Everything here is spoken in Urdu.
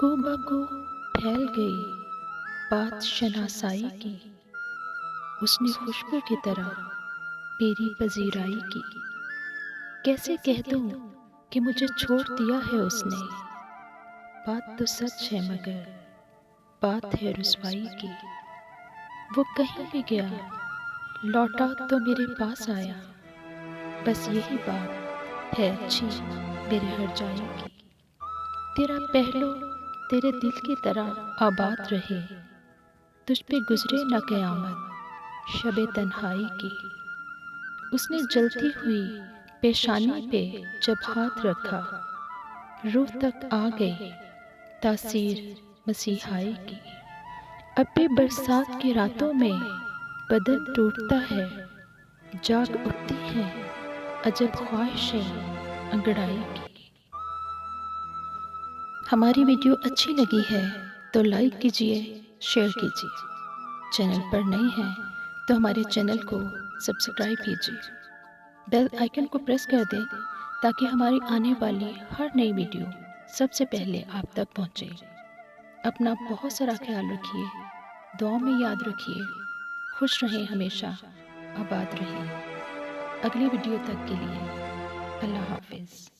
کو بکو پھیل گئی بات شناسائی کی، اس نے خوشبو کی طرح میری پذیرائی کی۔ کیسے کہہ دوں کہ مجھے چھوڑ دیا ہے اس نے، بات تو سچ ہے مگر بات ہے رسوائی کی۔ وہ کہیں بھی گیا لوٹا تو میرے پاس آیا، بس یہی بات ہے اچھی میرے ہر جائی کی۔ تیرا پہلو تیرے دل کی طرح آباد رہے، تجھ پہ گزرے نہ قیامت شب تنہائی کی۔ اس نے جلتی ہوئی پیشانی پہ جب ہاتھ رکھا، روح تک آ گئی تاثیر مسیحائی کی۔ اب بھی برسات کی راتوں میں بدن ٹوٹتا ہے، جاگ اٹھتی ہیں عجب خواہشیں انگڑائی کی۔ ہماری ویڈیو اچھی لگی ہے تو لائک کیجئے، شیئر کیجئے۔ چینل پر نئے ہیں تو ہمارے چینل کو سبسکرائب کیجئے، بیل آئیکن کو پریس کر دیں تاکہ ہماری آنے والی ہر نئی ویڈیو سب سے پہلے آپ تک پہنچے۔ اپنا بہت سارا خیال رکھیے، دعاؤں میں یاد رکھیے، خوش رہیں، ہمیشہ آباد رہیے۔ اگلی ویڈیو تک کے لیے اللہ حافظ۔